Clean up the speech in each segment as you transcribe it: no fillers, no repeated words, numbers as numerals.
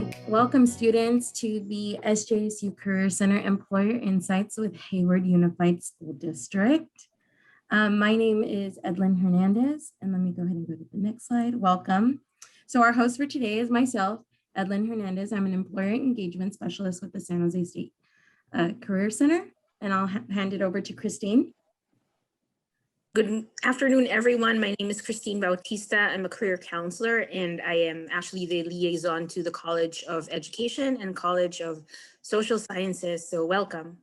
right, welcome students to the SJSU Career Center Employer Insights with Hayward Unified School District. My name is Edlyn Hernandez, and let me go ahead and go to the next slide. Welcome. So our host for today is myself, Edlyn Hernandez. I'm an employer engagement specialist with the San Jose State Career Center, and I'll hand it over to Christine. Good afternoon, everyone. My name is Christine Bautista. I'm a career counselor, and I am actually the liaison to the College of Education and College of Social Sciences. So welcome.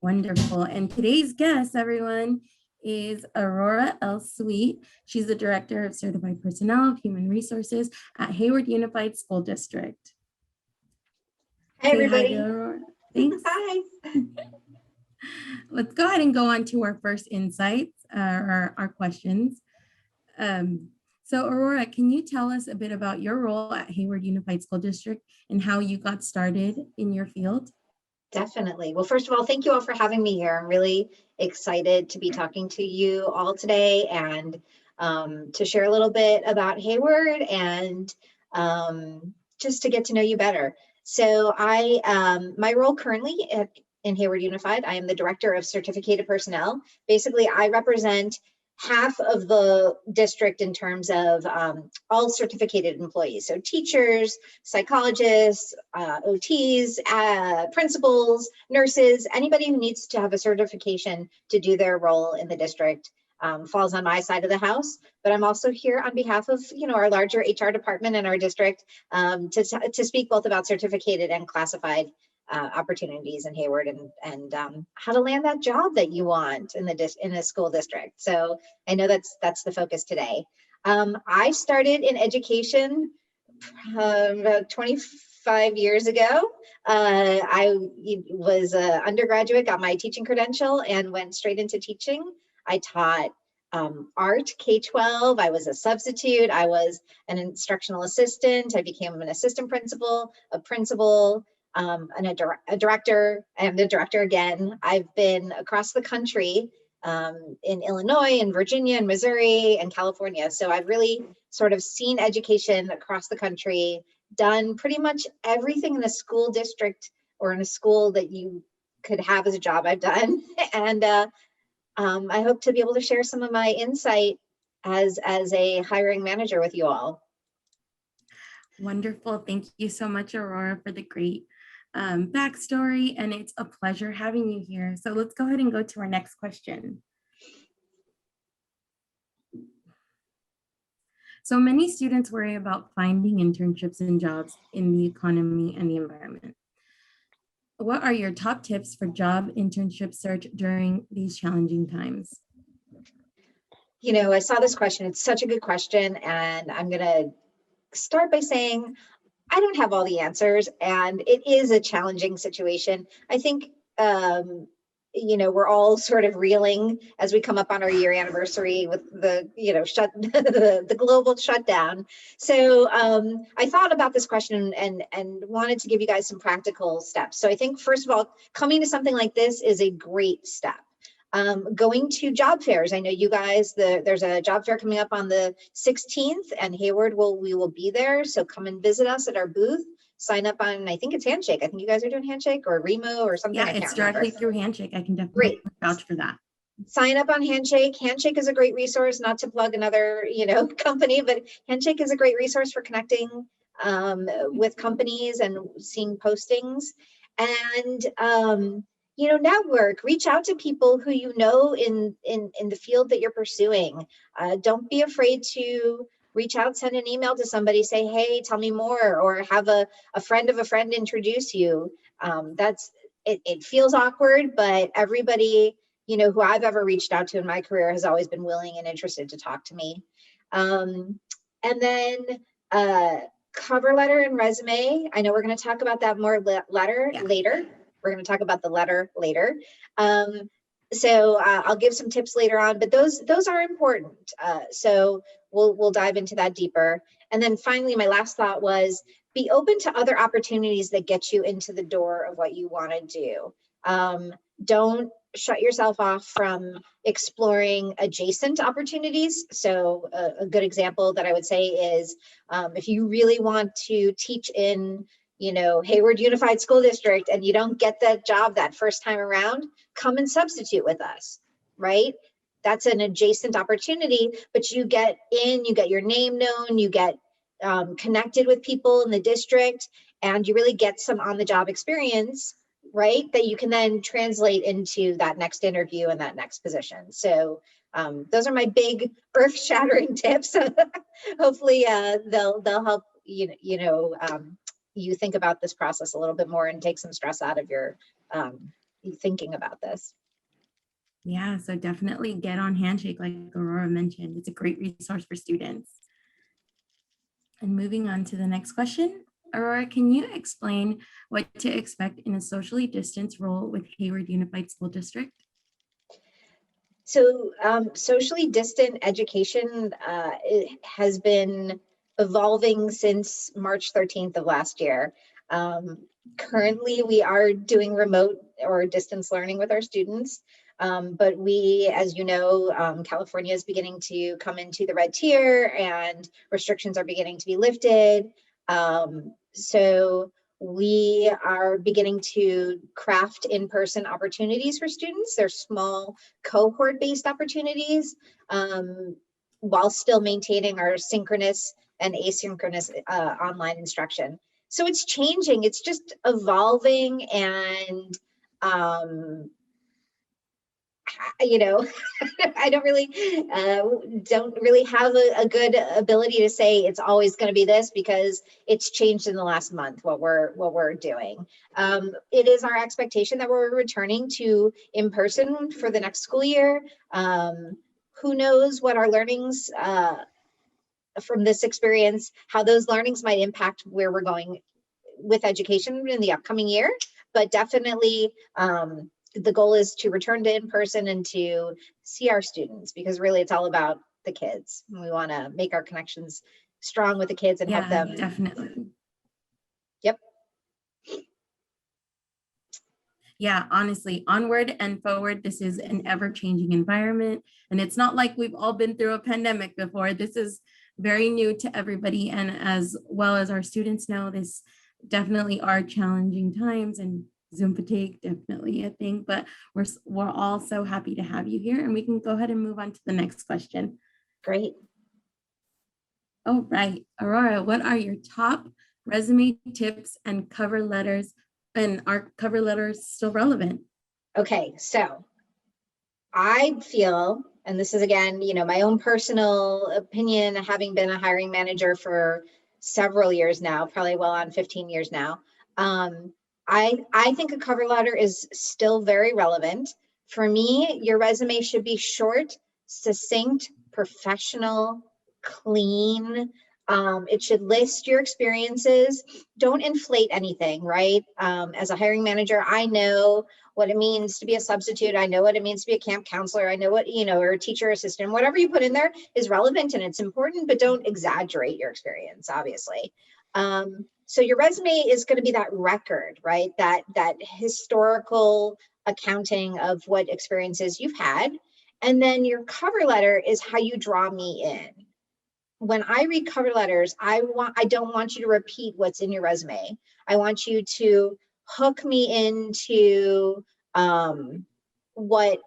Wonderful. And today's guest, everyone, is Aurora L. Sweet. She's the Director of Certified Personnel of Human Resources at Hayward Unified School District. Hi, everybody. Hi, Aurora. Thanks. Hi. Let's go ahead and go on to our first insights, our questions. So Aurora, can you tell us a bit about your role at Hayward Unified School District and how you got started in your field? Definitely. Well, first of all, thank you all for having me here. I'm really excited to be talking to you all today and to share a little bit about Hayward and just to get to know you better. So my role currently in Hayward Unified, I am the Director of Certificated Personnel. Basically, I represent half of the district in terms of all certificated employees. So teachers, psychologists, OTs, principals, nurses, anybody who needs to have a certification to do their role in the district falls on my side of the house. But I'm also here on behalf of our larger HR department in our district to speak both about certificated and classified opportunities in Hayward and how to land that job that you want in a school district. So I know that's the focus today. I started in education about 25 years ago. I was an undergraduate, got my teaching credential, and went straight into teaching. I taught art, K-12. I was a substitute. I was an instructional assistant. I became an assistant principal, a principal, and a director, and a director again. I've been across the country in Illinois and Virginia and Missouri and California. So I've really sort of seen education across the country, done pretty much everything in a school district or in a school that you could have as a job I've done. And I hope to be able to share some of my insight as a hiring manager with you all. Wonderful. Thank you so much, Aurora, for the great backstory, and it's a pleasure having you here. So let's go ahead and go to our next question. So many students worry about finding internships and jobs in the economy and the environment. What are your top tips for job internship search during these challenging times? I saw this question. It's such a good question, and I'm going to start by saying I don't have all the answers, and it is a challenging situation. I think, we're all sort of reeling as we come up on our year anniversary with the, the global shutdown. So I thought about this question and wanted to give you guys some practical steps. So I think, first of all, coming to something like this is a great step. Going to job fairs. I know you guys, there's a job fair coming up on the 16th, and Hayward we will be there. So come and visit us at our booth. Sign up on, I think it's Handshake. I think you guys are doing Handshake or Remo or something. Yeah, it's directly through Handshake. I can definitely vouch for that. Sign up on Handshake. Handshake is a great resource, not to plug another, company, but Handshake is a great resource for connecting with companies and seeing postings. And network, reach out to people who in the field that you're pursuing. Don't be afraid to reach out, send an email to somebody, say, hey, tell me more, or have a friend of a friend introduce you. It feels awkward, but everybody, who I've ever reached out to in my career has always been willing and interested to talk to me. And then cover letter and resume. I know we're going to talk about that more later. We're going to talk about the letter later. So I'll give some tips later on, but those are important. So we'll dive into that deeper. And then finally, my last thought was be open to other opportunities that get you into the door of what you want to do. Don't shut yourself off from exploring adjacent opportunities. So a good example that I would say is if you really want to teach in, Hayward Unified School District and you don't get that job that first time around, come and substitute with us, right? That's an adjacent opportunity, but you get in, you get your name known, you get connected with people in the district, and you really get some on-the-job experience, right? That you can then translate into that next interview and that next position. So those are my big earth-shattering tips. Hopefully they'll help you think about this process a little bit more and take some stress out of your thinking about this. Yeah, so definitely get on Handshake, like Aurora mentioned. It's a great resource for students. And moving on to the next question, Aurora, can you explain what to expect in a socially distanced role with Hayward Unified School District? So socially distant education it has been evolving since March 13th of last year. Currently, we are doing remote or distance learning with our students. But we, as you know, California is beginning to come into the red tier and restrictions are beginning to be lifted. So we are beginning to craft in-person opportunities for students. They're small cohort-based opportunities while still maintaining our synchronous and asynchronous online instruction. So it's changing, it's just evolving, and I don't really have a good ability to say it's always going to be this, because it's changed in the last month what we're doing. It is our expectation that we're returning to in person for the next school year. Who knows what our learnings from this experience, how those learnings might impact where we're going with education in the upcoming year, but definitely the goal is to return to in-person and to see our students, because really it's all about the kids. We want to make our connections strong with the kids and help them. Definitely. Yep. Yeah, honestly, onward and forward. This is an ever-changing environment, and it's not like we've all been through a pandemic before. This is very new to everybody, and as well as our students know, this definitely are challenging times, and Zoom fatigue, definitely a thing, but we're all so happy to have you here, and we can go ahead and move on to the next question. Great. All right, Aurora, what are your top resume tips and cover letters, and are cover letters still relevant? Okay, so I feel, and this is again, my own personal opinion, having been a hiring manager for several years now, probably well on 15 years now. I think a cover letter is still very relevant. For me, your resume should be short, succinct, professional, clean. It should list your experiences. Don't inflate anything, right? As a hiring manager, I know what it means to be a substitute. I know what it means to be a camp counselor. I know what, or a teacher assistant. Whatever you put in there is relevant and it's important, but don't exaggerate your experience, obviously. So your resume is going to be that record, right? That historical accounting of what experiences you've had. And then your cover letter is how you draw me in. When I read cover letters, I don't want you to repeat what's in your resume. I want you to hook me into what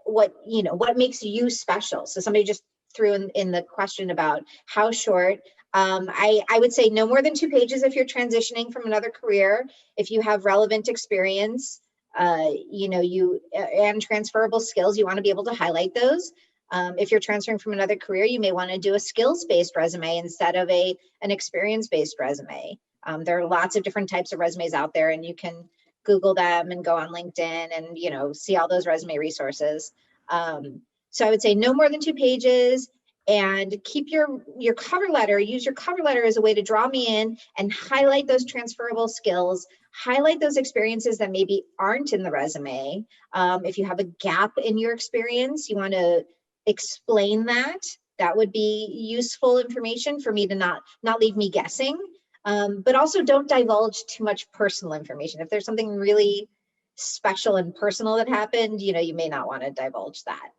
makes you special. So somebody just threw in the question about how short. I would say no more than 2 pages if you're transitioning from another career. If you have relevant experience, and transferable skills, you want to be able to highlight those. If you're transferring from another career, you may want to do a skills-based resume instead of an experience-based resume. There are lots of different types of resumes out there, and you can Google them and go on LinkedIn and see all those resume resources. So I would say no more than 2 pages, and keep your cover letter. Use your cover letter as a way to draw me in and highlight those transferable skills. Highlight those experiences that maybe aren't in the resume. If you have a gap in your experience, you want to explain that. That would be useful information for me to not leave me guessing. But also don't divulge too much personal information. If there's something really special and personal that happened, you know, you may not want to divulge that.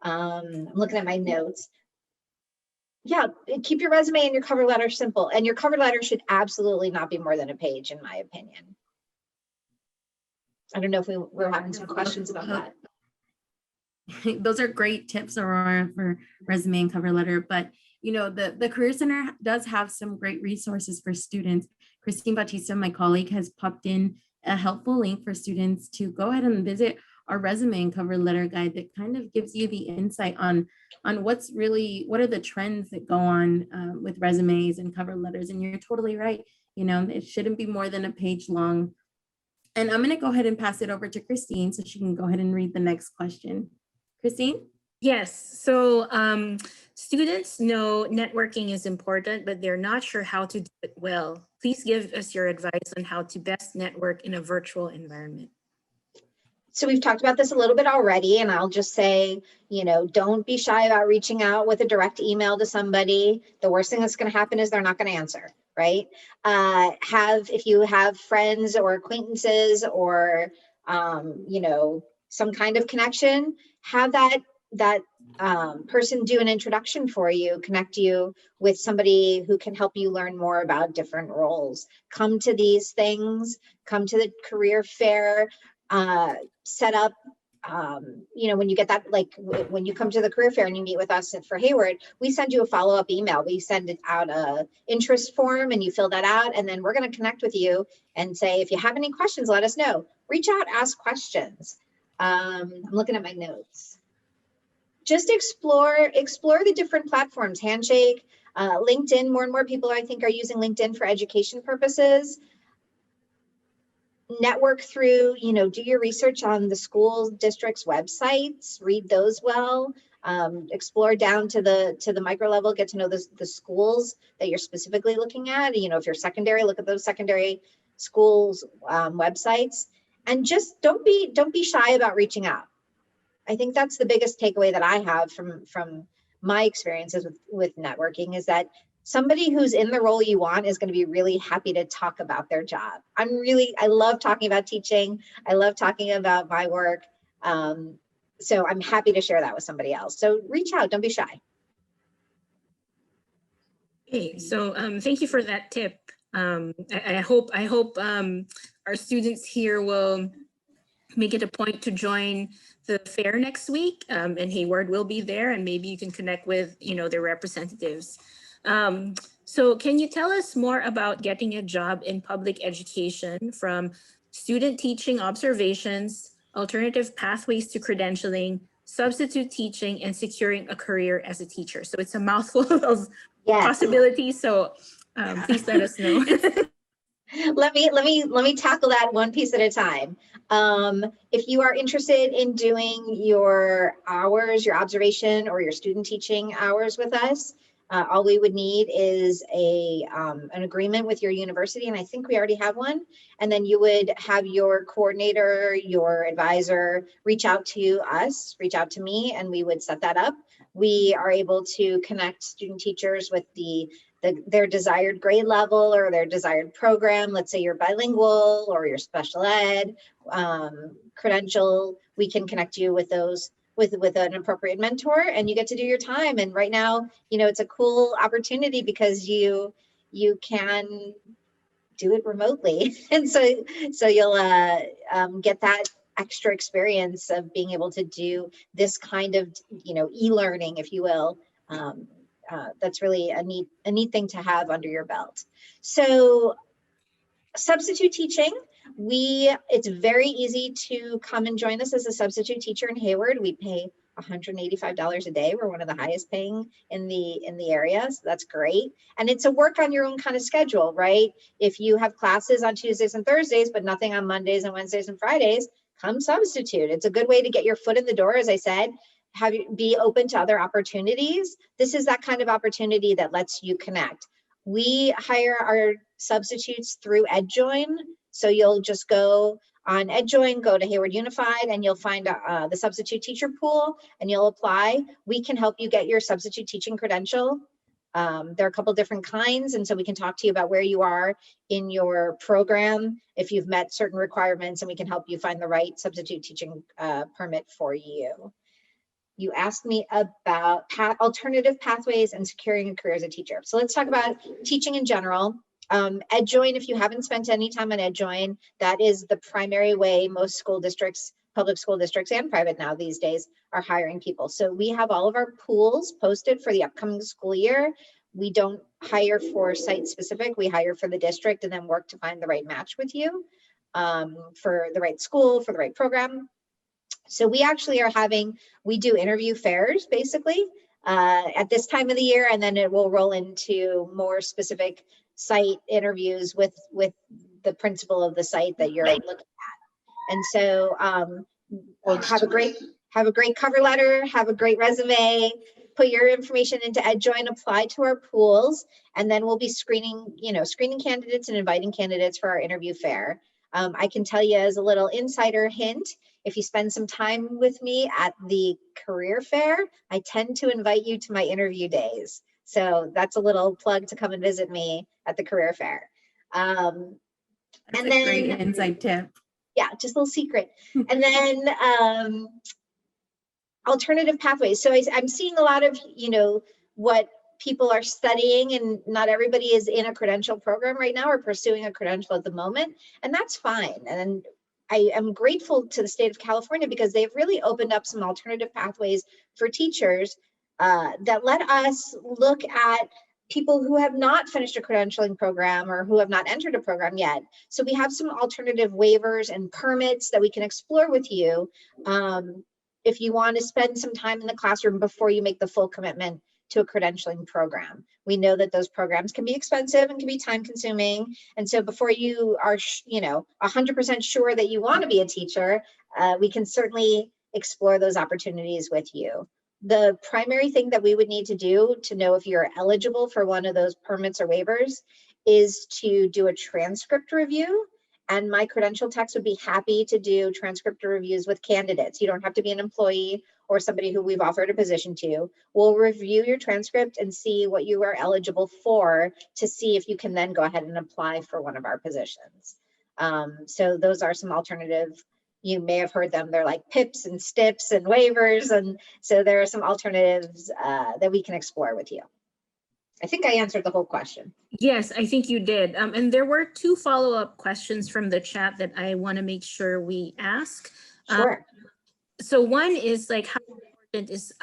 I'm looking at my notes. Yeah, keep your resume and your cover letter simple, and your cover letter should absolutely not be more than a page, in my opinion. I don't know if we're having some questions about that. Those are great tips, Aurora, for resume and cover letter. But you know, the Career Center does have some great resources for students. Christine Bautista, my colleague, has popped in a helpful link for students to go ahead and visit our resume and cover letter guide that kind of gives you the insight on what are the trends that go on with resumes and cover letters. And you're totally right. You know, it shouldn't be more than a page long. And I'm going to go ahead and pass it over to Christine so she can go ahead and read the next question. Christine? Yes, so students know networking is important, but they're not sure how to do it well. Please give us your advice on how to best network in a virtual environment. So we've talked about this a little bit already, and I'll just say, you know, don't be shy about reaching out with a direct email to somebody. The worst thing that's going to happen is they're not going to answer, right? If you have friends or acquaintances or, you know, some kind of connection, have that person do an introduction for you, connect you with somebody who can help you learn more about different roles. Come to these things, come to the career fair, set up, you know, when you get that, like when you come to the career fair and you meet with us for Hayward, we send you a follow-up email. We send out a interest form and you fill that out, and then we're going to connect with you and say, if you have any questions, let us know. Reach out, ask questions. I'm looking at my notes. Just explore the different platforms. Handshake, LinkedIn. More and more people, I think, are using LinkedIn for education purposes. Network through, you know, do your research on the school district's websites, read those well, explore down to the micro level, get to know the schools that you're specifically looking at. You know, if you're secondary, look at those secondary schools websites, and just don't be shy about reaching out. I think that's the biggest takeaway that I have from my experiences with networking, is that somebody who's in the role you want is going to be really happy to talk about their job. I love talking about teaching. I love talking about my work. So I'm happy to share that with somebody else. So reach out, don't be shy. Okay, so thank you for that tip. I hope our students here will make it a point to join the fair next week, and Hayward will be there, and maybe you can connect with, you know, their representatives. So can you tell us more about getting a job in public education, from student teaching observations, alternative pathways to credentialing, substitute teaching, and securing a career as a teacher? So it's a mouthful of possibilities. So please let us know. Let me tackle that one piece at a time. If you are interested in doing your hours, your observation or your student teaching hours with us, all we would need is an agreement with your university, and I think we already have one. And then you would have your coordinator, your advisor reach out to us, reach out to me, and we would set that up. We are able to connect student teachers with their desired grade level or their desired program. Let's say you're bilingual or you're special ed, credential. We can connect you with those with an appropriate mentor, and you get to do your time. And right now, you know, it's a cool opportunity because you can do it remotely, and so you'll get that extra experience of being able to do this kind of, you know, e-learning, if you will. That's really a neat thing to have under your belt. So substitute teaching, it's very easy to come and join us as a substitute teacher in Hayward. We pay $185 a day. We're one of the highest paying in the area, so that's great. And it's a work on your own kind of schedule, right? If you have classes on Tuesdays and Thursdays, but nothing on Mondays and Wednesdays and Fridays, come substitute. It's a good way to get your foot in the door, as I said. Be open to other opportunities. This is that kind of opportunity that lets you connect. We hire our substitutes through EdJoin. So you'll just go on EdJoin, go to Hayward Unified, and you'll find the substitute teacher pool, and you'll apply. We can help you get your substitute teaching credential. There are a couple different kinds, and so we can talk to you about where you are in your program, if you've met certain requirements, and we can help you find the right substitute teaching permit for you. You asked me about alternative pathways and securing a career as a teacher. So let's talk about teaching in general. EdJoin, if you haven't spent any time on EdJoin, that is the primary way most school districts, public school districts and private now these days, are hiring people. So we have all of our pools posted for the upcoming school year. We don't hire for site specific, we hire for the district and then work to find the right match with you for the right school, for the right program. So we actually are we do interview fairs basically at this time of the year, and then it will roll into more specific site interviews with the principal of the site that you're looking at. And so have a great cover letter, have a great resume, put your information into EdJoin, apply to our pools, and then we'll be screening candidates and inviting candidates for our interview fair. I can tell you as a little insider hint, if you spend some time with me at the career fair, I tend to invite you to my interview days. So that's a little plug to come and visit me at the career fair. That's and a great inside tip. Yeah, just a little secret. And then alternative pathways. So I'm seeing a lot of, what people are studying, and not everybody is in a credential program right now or pursuing a credential at the moment, and that's fine. And I am grateful to the state of California because they've really opened up some alternative pathways for teachers that let us look at people who have not finished a credentialing program or who have not entered a program yet. So we have some alternative waivers and permits that we can explore with you if you want to spend some time in the classroom before you make the full commitment to a credentialing program. We know that those programs can be expensive and can be time consuming. And so before you are, 100% sure that you want to be a teacher, we can certainly explore those opportunities with you. The primary thing that we would need to do to know if you're eligible for one of those permits or waivers is to do a transcript review. And my credential techs would be happy to do transcript reviews with candidates. You don't have to be an employee or somebody who we've offered a position to. We'll review your transcript and see what you are eligible for to see if you can then go ahead and apply for one of our positions. So those are some alternative, you may have heard them, they're like PIPs and STIPs and waivers. And so there are some alternatives that we can explore with you. I think I answered the whole question. Yes, I think you did. And there were 2 follow-up questions from the chat that I want to make sure we ask. Sure. So one is like, how important is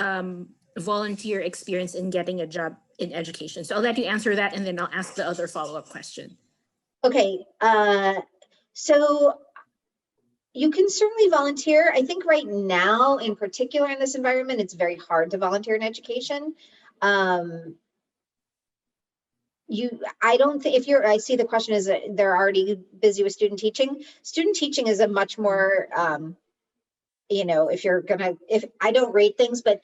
volunteer experience in getting a job in education? So I'll let you answer that, and then I'll ask the other follow-up question. Okay, so you can certainly volunteer. I think right now, in particular in this environment, it's very hard to volunteer in education. I don't think I see the question is that they're already busy with student teaching. Student teaching is a much more, if I don't rate things, but,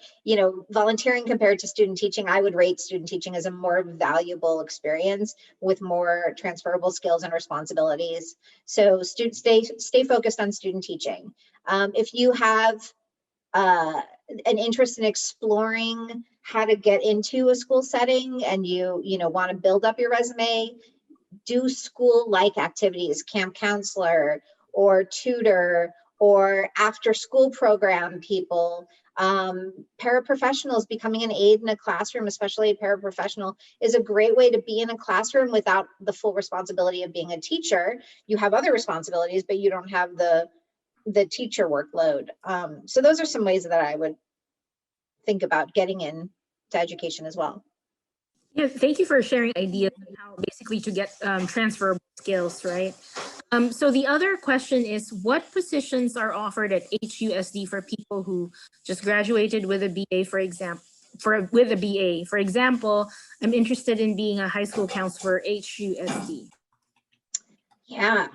volunteering compared to student teaching, I would rate student teaching as a more valuable experience with more transferable skills and responsibilities. So students stay focused on student teaching. If you have an interest in exploring how to get into a school setting and you want to build up your resume, do school-like activities, camp counselor or tutor or after school program people. Paraprofessionals, becoming an aide in a classroom, especially a paraprofessional, is a great way to be in a classroom without the full responsibility of being a teacher. You have other responsibilities, but you don't have the teacher workload. So those are some ways that I would think about getting into education as well. Yeah, thank you for sharing ideas on how basically to get transferable skills, right? So the other question is, what positions are offered at HUSD for people who just graduated with a BA, for example? For example, I'm interested in being a high school counselor at HUSD. Yeah.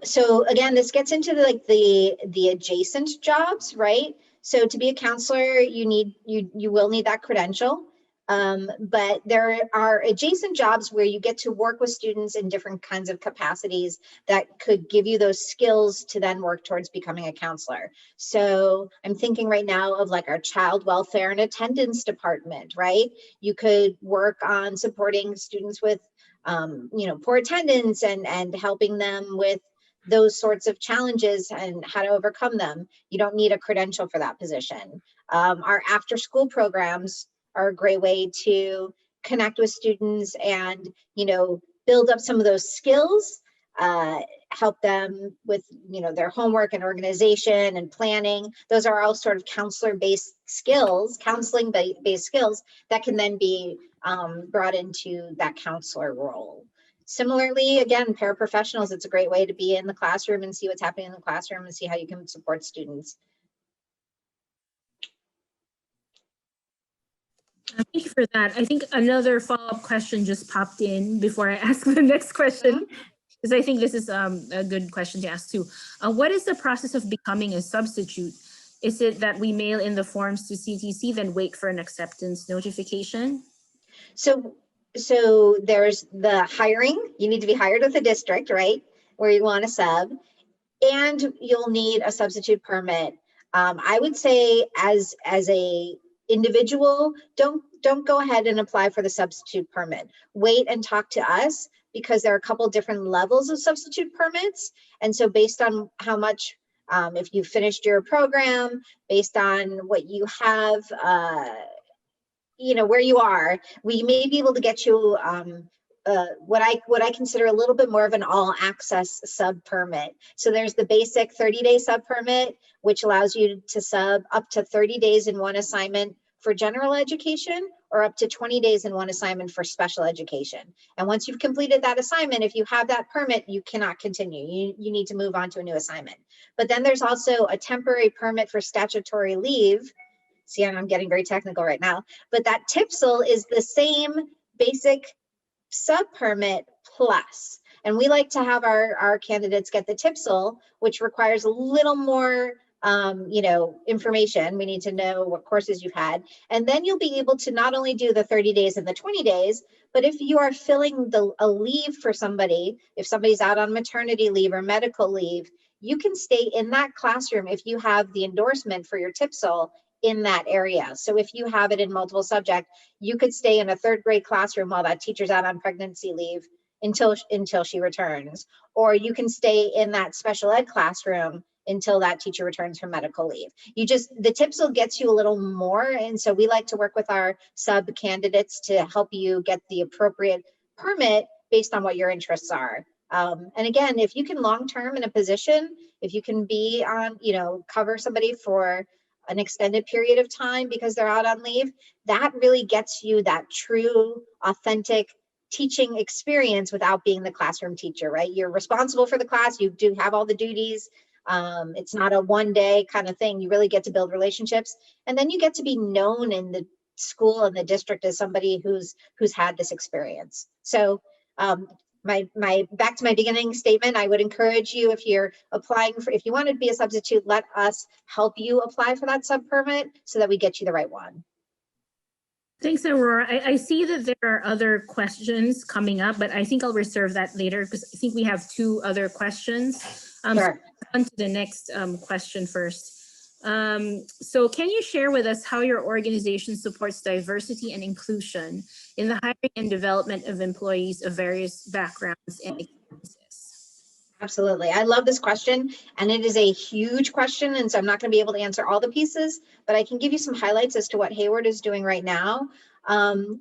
So again, this gets into the adjacent jobs, right? So to be a counselor, you will need that credential. But there are adjacent jobs where you get to work with students in different kinds of capacities that could give you those skills to then work towards becoming a counselor. So I'm thinking right now of like our child welfare and attendance department, right? You could work on supporting students with, poor attendance and helping them with those sorts of challenges and how to overcome them. You don't need a credential for that position. Our after school programs are a great way to connect with students and, build up some of those skills, help them with, their homework and organization and planning. Those are all sort of counselor-based skills, counseling-based skills that can then be brought into that counselor role. Similarly, again, paraprofessionals, it's a great way to be in the classroom and see what's happening in the classroom and see how you can support students. Thank you for that. I think another follow-up question just popped in before I ask the next question, because I think this is a good question to ask too. What is the process of becoming a substitute? Is it that we mail in the forms to CTC, then wait for an acceptance notification? So there's the hiring. You need to be hired with a district, right, where you want a sub, and you'll need a substitute permit. I would say as a individual, don't go ahead and apply for the substitute permit. Wait and talk to us, because there are a couple different levels of substitute permits. And so based on how much, if you finished your program, based on what you have, where you are, we may be able to get you what I consider a little bit more of an all access sub permit. So there's the basic 30-day sub permit, which allows you to sub up to 30 days in one assignment for general education, or up to 20 days in one assignment for special education. And once you've completed that assignment, if you have that permit, you cannot continue. You need to move on to a new assignment. But then there's also a temporary permit for statutory leave. See, I'm getting very technical right now, but that TPSL is the same basic sub permit plus. And we like to have our candidates get the TPSL, which requires a little more information. We need to know what courses you've had. And then you'll be able to not only do the 30 days and the 20 days, but if you are filling a leave for somebody, if somebody's out on maternity leave or medical leave, you can stay in that classroom if you have the endorsement for your TPSL in that area. So if you have it in multiple subject, you could stay in a third grade classroom while that teacher's out on pregnancy leave until she returns. Or you can stay in that special ed classroom until that teacher returns from medical leave. The TPSL gets you a little more. And so we like to work with our sub candidates to help you get the appropriate permit based on what your interests are. And again, if you can long-term in a position, if you can be on, cover somebody for an extended period of time because they're out on leave, that really gets you that true, authentic teaching experience without being the classroom teacher, right? You're responsible for the class. You do have all the duties. It's not a one-day kind of thing. You really get to build relationships, and then you get to be known in the school and the district as somebody who's had this experience. So back to my beginning statement, I would encourage you, if you're applying if you want to be a substitute, let us help you apply for that sub permit so that we get you the right one. Thanks, Aurora. I see that there are other questions coming up, but I think I'll reserve that later because I think we have two other questions. Sure. So on to the next question first. So can you share with us how your organization supports diversity and inclusion in the hiring and development of employees of various backgrounds and experiences? Absolutely. I love this question, and it is a huge question, and so I'm not going to be able to answer all the pieces, but I can give you some highlights as to what Hayward is doing right now.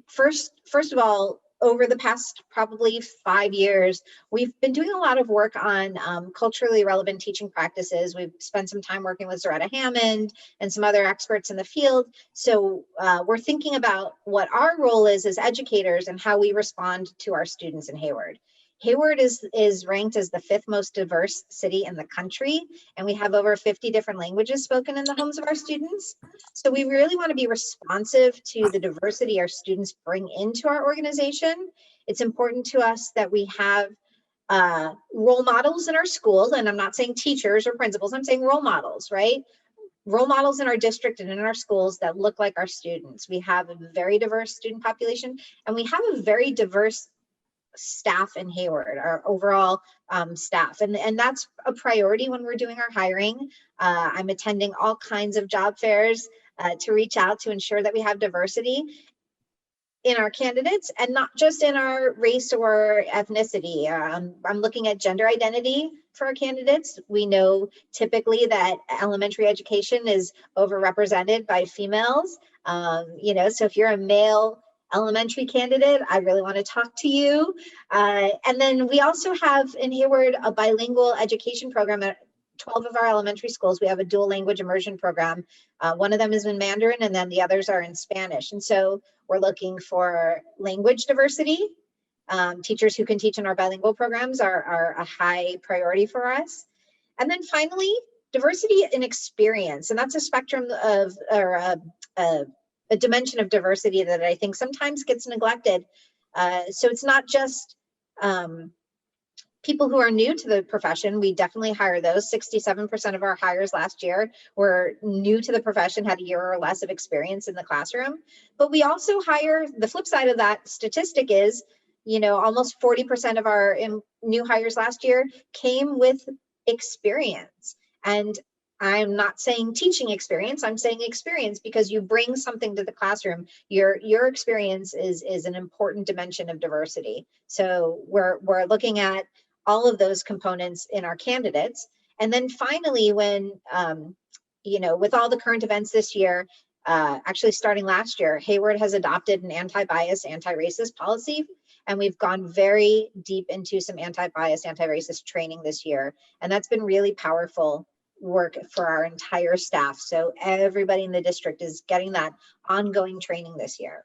First of all, over the past probably 5 years, we've been doing a lot of work on culturally relevant teaching practices. We've spent some time working with Zaretta Hammond and some other experts in the field. So we're thinking about what our role is as educators and how we respond to our students in Hayward. Hayward is ranked as the 5th most diverse city in the country, and we have over 50 different languages spoken in the homes of our students. So we really want to be responsive to the diversity our students bring into our organization. It's important to us that we have role models in our schools, and I'm not saying teachers or principals, I'm saying role models, right? role models in our district and in our schools that look like our students. We have a very diverse student population, and we have a very diverse staff in Hayward, our overall staff. And that's a priority when we're doing our hiring. I'm attending all kinds of job fairs to reach out to ensure that we have diversity in our candidates, and not just in our race or ethnicity. I'm looking at gender identity for our candidates. We know typically that elementary education is overrepresented by females. So if you're a male elementary candidate, I really want to talk to you. And then we also have in Hayward a bilingual education program at 12 of our elementary schools. We have a dual language immersion program. One of them is in Mandarin, and then the others are in Spanish. And so we're looking for language diversity. Teachers who can teach in our bilingual programs are a high priority for us. And then finally, diversity in experience. And that's a spectrum of, or a dimension of diversity that I think sometimes gets neglected. So it's not just people who are new to the profession. We definitely hire those. 67% of our hires last year were new to the profession, had a year or less of experience in the classroom. But we also hire, the flip side of that statistic is, almost 40% of our new hires last year came with experience. And I'm not saying teaching experience, I'm saying experience, because you bring something to the classroom. Your experience is an important dimension of diversity. So we're looking at all of those components in our candidates. And then finally, when, with all the current events this year, actually starting last year, Hayward has adopted an anti-bias, anti-racist policy. And we've gone very deep into some anti-bias, anti-racist training this year. And that's been really powerful work for our entire staff. So everybody in the district is getting that ongoing training this year.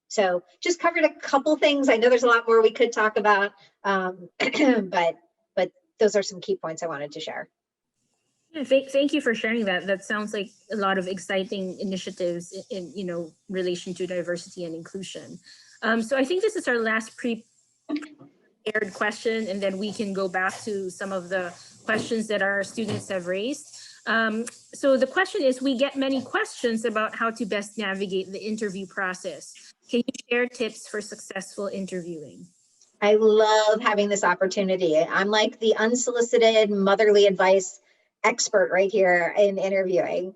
So just covered a couple things. I know there's a lot more we could talk about, but those are some key points I wanted to share. Yeah, thank you for sharing that. That sounds like a lot of exciting initiatives in relation to diversity and inclusion. So I think this is our last prepared question, and then we can go back to some of the questions that our students have raised. So the question is, we get many questions about how to best navigate the interview process. Can you share tips for successful interviewing? I love having this opportunity. I'm like the unsolicited motherly advice expert right here in interviewing.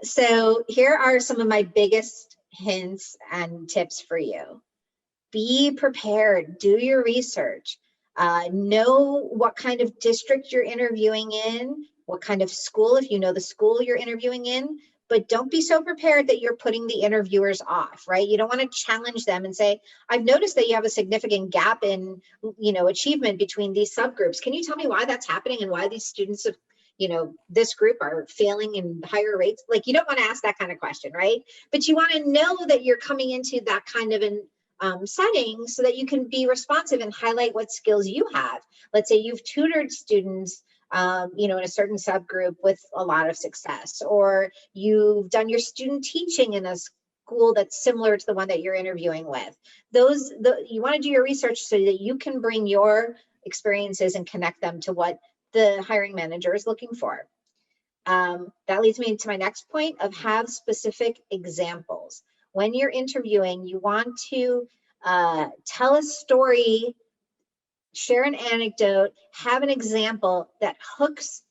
So here are some of my biggest hints and tips for you. Be prepared, do your research, know what kind of district you're interviewing in, what kind of school, if you know the school you're interviewing in, but don't be so prepared that you're putting the interviewers off, right? You don't want to challenge them and say, I've noticed that you have a significant gap in, achievement between these subgroups. Can you tell me why that's happening and why these students of, this group are failing in higher rates? Like, you don't want to ask that kind of question, right? But you want to know that you're coming into that kind of an setting so that you can be responsive and highlight what skills you have. Let's say you've tutored students in a certain subgroup with a lot of success, or you've done your student teaching in a school that's similar to the one that you're interviewing with. You want to do your research so that you can bring your experiences and connect them to what the hiring manager is looking for. That leads me to my next point of have specific examples. When you're interviewing, you want to tell a story, share an anecdote, have an example that hooks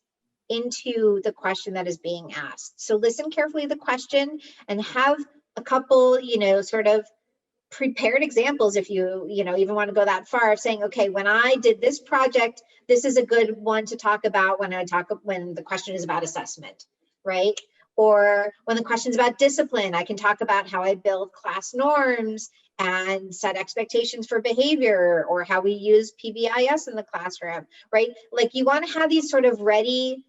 into the question that is being asked. So listen carefully to the question and have a couple, sort of prepared examples, if you even want to go that far, of saying, okay, when I did this project, this is a good one to talk about when the question is about assessment, right? Or when the question is about discipline, I can talk about how I build class norms and set expectations for behavior, or how we use PBIS in the classroom, right? Like, you want to have these sort of ready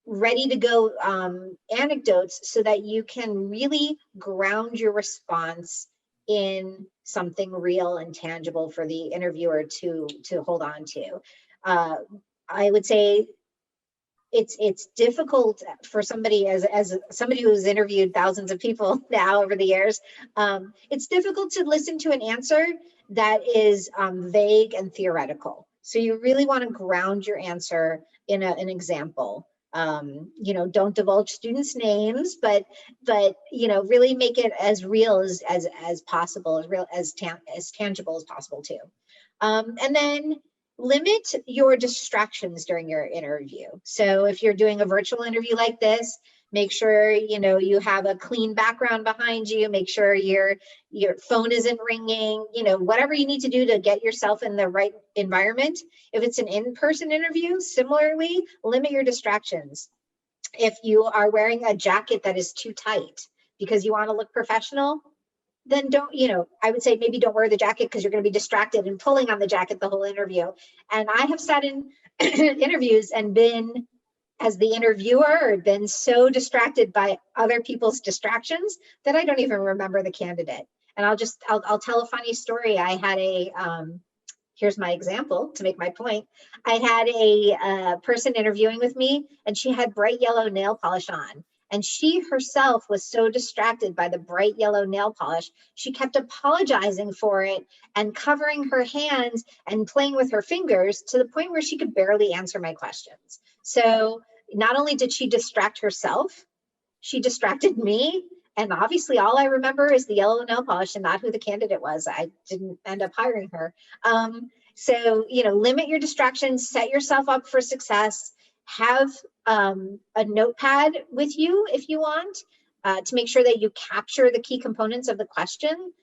to go anecdotes so that you can really ground your response in something real and tangible for the interviewer to hold on to. I would say it's difficult for somebody as somebody who's interviewed thousands of people now over the years. It's difficult to listen to an answer that is vague and theoretical. So you really want to ground your answer in an example. Don't divulge students' names, but really make it as real as possible, as real as tangible as possible too. And then limit your distractions during your interview. So if you're doing a virtual interview like this, make sure you have a clean background behind you. Make sure your phone isn't ringing. Whatever you need to do to get yourself in the right environment. If it's an in-person interview, similarly, limit your distractions. If you are wearing a jacket that is too tight because you want to look professional, then I would say maybe don't wear the jacket because you're going to be distracted and pulling on the jacket the whole interview. And I have sat in interviews and been, as the interviewer, been so distracted by other people's distractions that I don't even remember the candidate. And I'll tell a funny story. I had here's my example to make my point. I had a person interviewing with me, and she had bright yellow nail polish on. And she herself was so distracted by the bright yellow nail polish, she kept apologizing for it and covering her hands and playing with her fingers to the point where she could barely answer my questions. So not only did she distract herself, she distracted me. And obviously all I remember is the yellow nail polish and not who the candidate was. I didn't end up hiring her. So limit your distractions, set yourself up for success. Have a notepad with you if you want, to make sure that you capture the key components of the question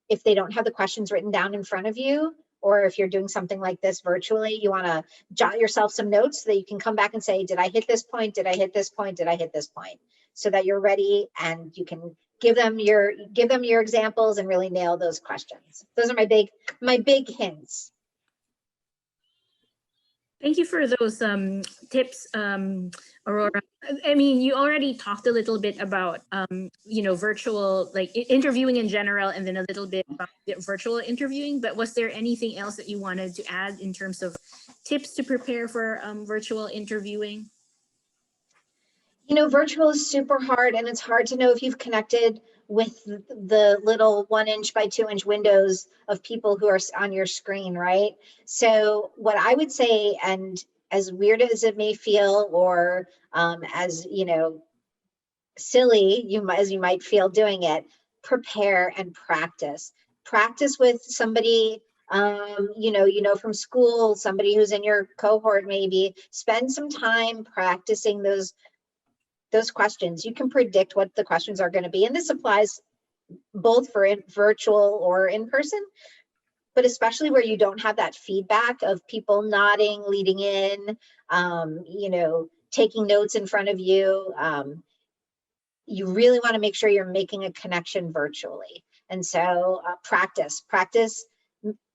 if they don't have the questions written down in front of you, or if you're doing something like this virtually, you want to jot yourself some notes so that you can come back and say, did I hit this point? Did I hit this point? Did I hit this point? So that you're ready and you can give them your examples and really nail those questions. Those are my big hints. Thank you for those tips, Aurora. I mean, you already talked a little bit about, virtual, like interviewing in general, and then a little bit about virtual interviewing, but was there anything else that you wanted to add in terms of tips to prepare for virtual interviewing? Virtual is super hard, and it's hard to know if you've connected with the little 1-inch by 2-inch windows of people who are on your screen, right? So what I would say, and as weird as it may feel, or as silly as you might feel doing it, prepare and practice. Practice with somebody from school, somebody who's in your cohort maybe. Spend some time practicing those questions. You can predict what the questions are going to be. And this applies both for virtual or in person, but especially where you don't have that feedback of people nodding, leading in, taking notes in front of you. You really want to make sure you're making a connection virtually. And so practice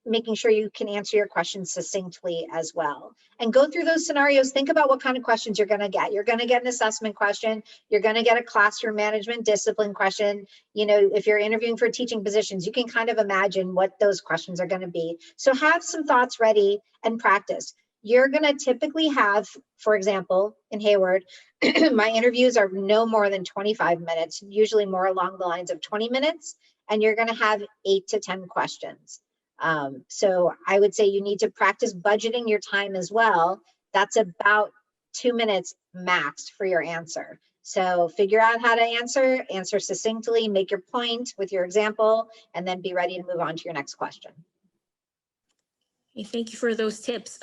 making sure you can answer your questions succinctly as well. And go through those scenarios. Think about what kind of questions you're going to get. You're going to get an assessment question. You're going to get a classroom management discipline question. If you're interviewing for teaching positions, you can kind of imagine what those questions are going to be. So have some thoughts ready and practice. You're going to typically have, for example, in Hayward, my interviews are no more than 25 minutes, usually more along the lines of 20 minutes, and you're going to have 8 to 10 questions. So I would say you need to practice budgeting your time as well. That's about 2 minutes max for your answer. So figure out how to answer succinctly, make your point with your example, and then be ready to move on to your next question. Thank you for those tips.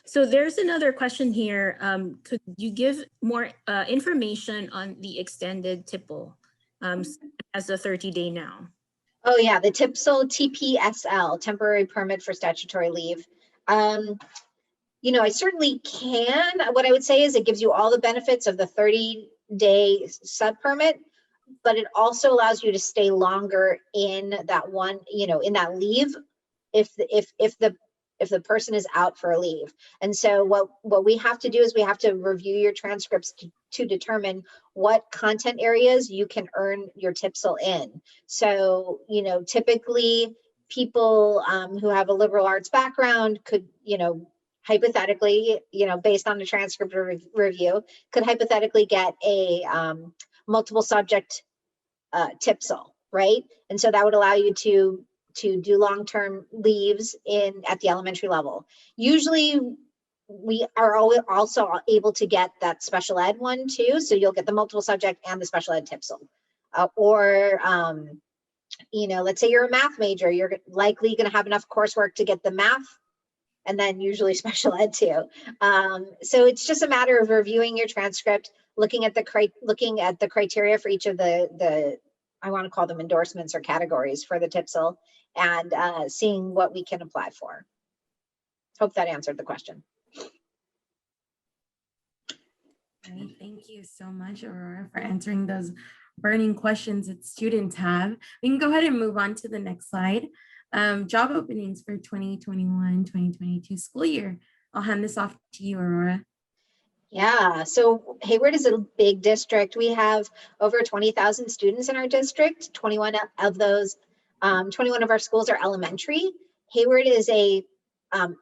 So there's another question here. Could you give more information on the extended TIPL as a 30-day now? Oh yeah, the TPSL, temporary permit for statutory leave. I certainly can. What I would say is it gives you all the benefits of the 30-day sub permit, but it also allows you to stay longer in that in that leave if the person is out for a leave. And so what we have to do is we have to review your transcripts to determine what content areas you can earn your TPSL in. So, typically people who have a liberal arts background could, hypothetically, based on the transcript review, could hypothetically get a multiple subject TPSL, right? And so that would allow you to do long-term leaves at the elementary level. Usually we are also able to get that special ed one too. So you'll get the multiple subject and the special ed TPSL. Let's say you're a math major, you're likely going to have enough coursework to get the math and then usually special ed too. So it's just a matter of reviewing your transcript, looking at the criteria for each of the I want to call them endorsements or categories for the TPSL, and seeing what we can apply for. Hope that answered the question. Great. Thank you so much, Aurora, for answering those burning questions that students have. We can go ahead and move on to the next slide. Job openings for 2021-2022 school year. I'll hand this off to you, Aurora. Yeah, so Hayward is a big district. We have over 20,000 students in our district. 21 of those, 21 of our schools are elementary. Hayward is a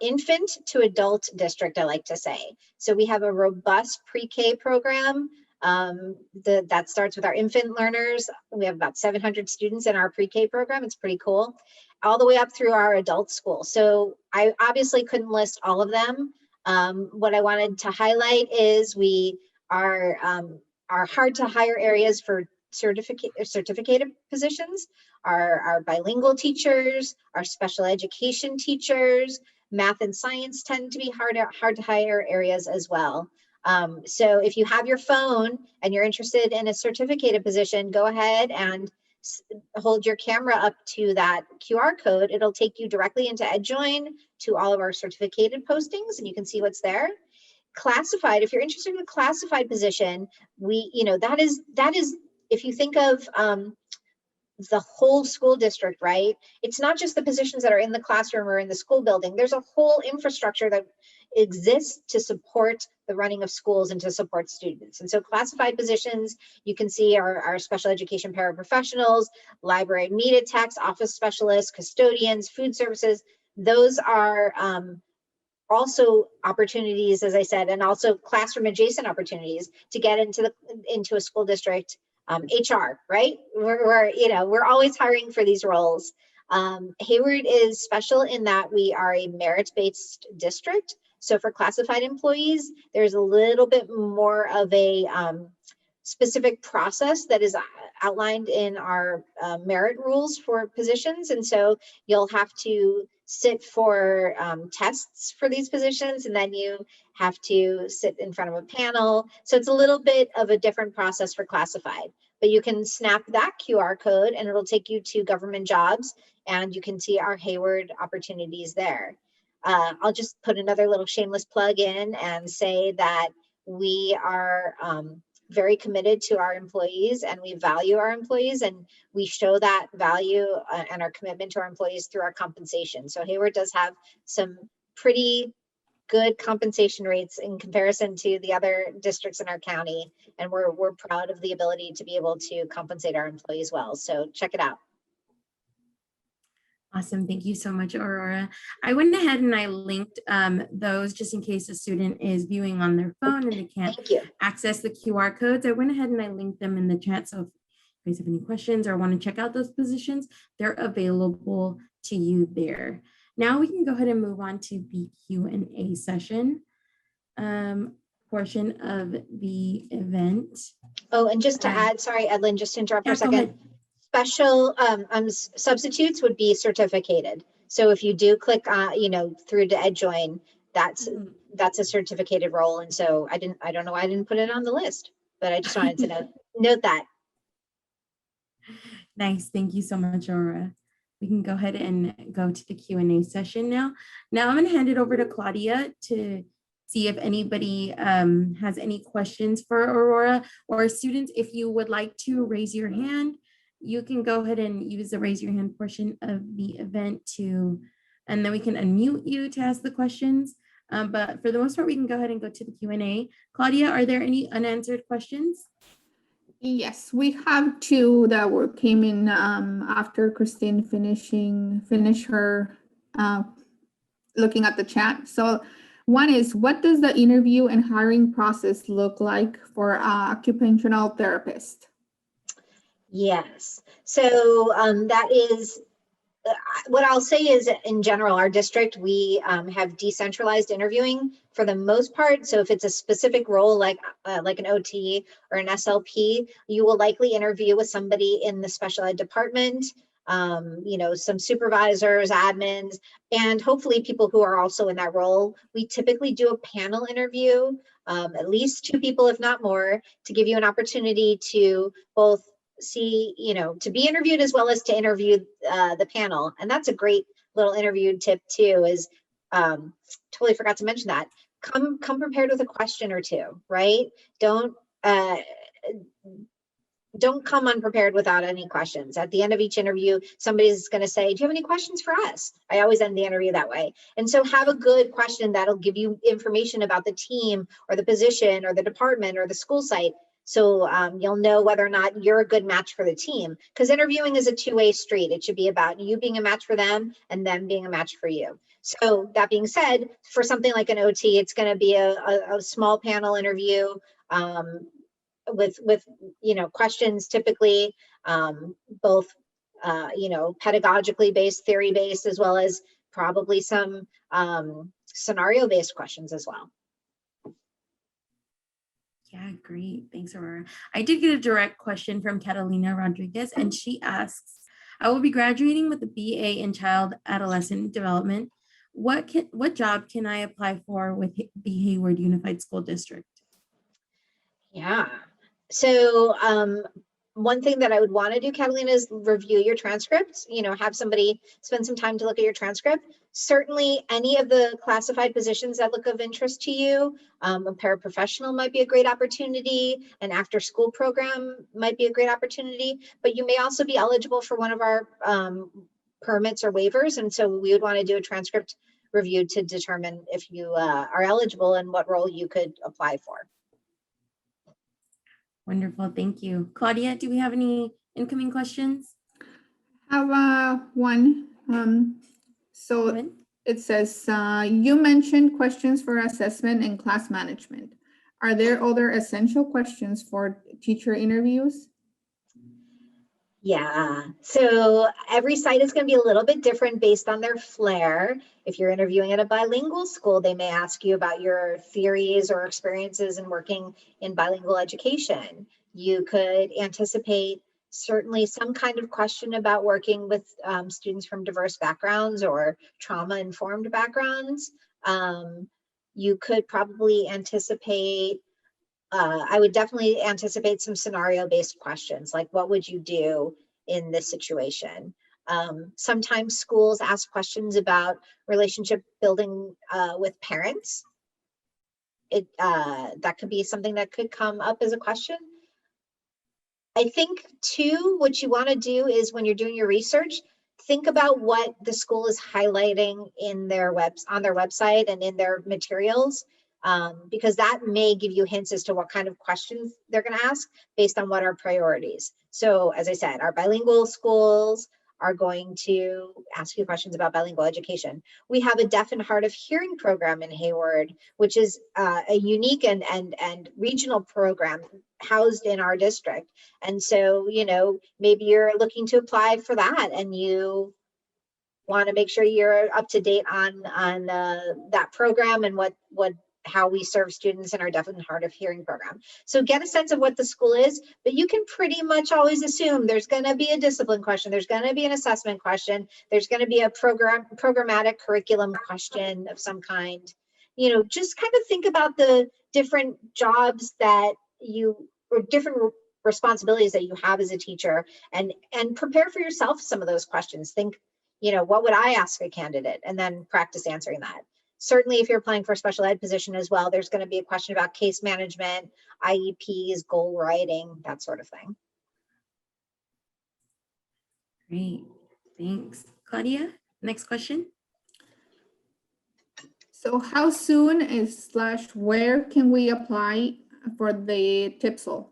infant to adult district, I like to say. So we have a robust pre-K program that starts with our infant learners. We have about 700 students in our pre-K program. It's pretty cool. All the way up through our adult school. So I obviously couldn't list all of them. What I wanted to highlight is we are hard to hire areas for certificated positions, our bilingual teachers, our special education teachers, math and science tend to be hard to hire areas as well. So if you have your phone and you're interested in a certificated position, go ahead and hold your camera up to that QR code. It'll take you directly into EdJoin to all of our certificated postings, and you can see what's there. Classified, if you're interested in a classified position, that is if you think of the whole school district, right? It's not just the positions that are in the classroom or in the school building. There's a whole infrastructure that exists to support the running of schools and to support students. And so classified positions, you can see our special education paraprofessionals, library media techs, office specialists, custodians, food services. Those are also opportunities, as I said, and also classroom adjacent opportunities to get into a school district. HR, right? We're always hiring for these roles. Hayward is special in that we are a merit-based district. So for classified employees, there's a little bit more of a specific process that is outlined in our merit rules for positions. And so you'll have to sit for tests for these positions, and then you have to sit in front of a panel. So it's a little bit of a different process for classified, but you can snap that QR code and it'll take you to government jobs, and you can see our Hayward opportunities there. I'll just put another little shameless plug in and say that we are very committed to our employees, and we value our employees, and we show that value and our commitment to our employees through our compensation. So Hayward does have some pretty good compensation rates in comparison to the other districts in our county, and we're proud of the ability to be able to compensate our employees well. So check it out. Awesome. Thank you so much, Aurora. I went ahead and I linked those just in case a student is viewing on their phone and they can't access the QR codes. I went ahead and I linked them in the chat. So if you guys have any questions or want to check out those positions, they're available to you there. Now we can go ahead and move on to the Q&A session portion of the event. Oh, and just to add, sorry, Edlin, just to interrupt for a second. Special substitutes would be certificated. So if you do click through to EdJoin, that's a certificated role. And so I don't know why I didn't put it on the list, but I just wanted to note that. Nice. Thank you so much, Aurora. We can go ahead and go to the Q&A session now. Now I'm going to hand it over to Claudia to see if anybody has any questions for Aurora, or students, if you would like to raise your hand, you can go ahead and use the raise your hand portion of the event and then we can unmute you to ask the questions. But for the most part, we can go ahead and go to the Q&A. Claudia, are there any unanswered questions? Yes, we have two that came in after Christine finished her looking at the chat. So one is, what does the interview and hiring process look like for occupational therapist? Yes, so that is what I'll say is, in general, our district, we have decentralized interviewing for the most part. So if it's a specific role like an OT or an SLP, you will likely interview with somebody in the special ed department, some supervisors, admins, and hopefully people who are also in that role. We typically do a panel interview, at least 2 people, if not more, to give you an opportunity to both see, to be interviewed as well as to interview the panel. And that's a great little interview tip too, is totally forgot to mention that. Come prepared with a question or 2, right? Don't come unprepared without any questions. At the end of each interview, somebody's going to say, do you have any questions for us? I always end the interview that way. And so have a good question that'll give you information about the team or the position or the department or the school site. So you'll know whether or not you're a good match for the team, because interviewing is a 2-way street. It should be about you being a match for them and them being a match for you. So that being said, for something like an OT, it's going to be a small panel interview with questions typically both pedagogically based, theory based, as well as probably some scenario based questions as well. Yeah, great. Thanks, Aurora. I did get a direct question from Catalina Rodriguez, and she asks, I will be graduating with a BA in Child Adolescent Development. What job can I apply for with the Hayward Unified School District? Yeah. So one thing that I would want to do, Catalina, is review your transcripts, have somebody spend some time to look at your transcript. Certainly any of the classified positions that look of interest to you, a paraprofessional might be a great opportunity, an after school program might be a great opportunity, but you may also be eligible for one of our permits or waivers. And so we would want to do a transcript review to determine if you are eligible and what role you could apply for. Wonderful. Thank you. Claudia, do we have any incoming questions? I have one. So it says, you mentioned questions for assessment and class management. Are there other essential questions for teacher interviews? Yeah, so every site is going to be a little bit different based on their flair. If you're interviewing at a bilingual school, they may ask you about your theories or experiences in working in bilingual education. You could anticipate certainly some kind of question about working with students from diverse backgrounds or trauma-informed backgrounds. You could probably anticipate I would definitely anticipate some scenario-based questions, like what would you do in this situation? Sometimes schools ask questions about relationship building with parents. That could be something that could come up as a question. I think too, what you want to do is when you're doing your research, think about what the school is highlighting in their on their website and in their materials. Because that may give you hints as to what kind of questions they're going to ask based on what are priorities. So as I said, our bilingual schools are going to ask you questions about bilingual education. We have a deaf and hard of hearing program in Hayward, which is a unique and regional program housed in our district. And so, maybe you're looking to apply for that and you want to make sure you're up to date on that program and how we serve students in our deaf and hard of hearing program. So get a sense of what the school is, but you can pretty much always assume there's going to be a discipline question, there's going to be an assessment question, there's going to be a programmatic curriculum question of some kind. Just kind of think about the different jobs that or different responsibilities that you have as a teacher and prepare for yourself some of those questions. Think, what would I ask a candidate? And then practice answering that. Certainly, if you're applying for a special ed position as well, there's going to be a question about case management, IEPs, goal writing, that sort of thing. Great, thanks. Claudia, next question. So how soon where can we apply for the TIPSL?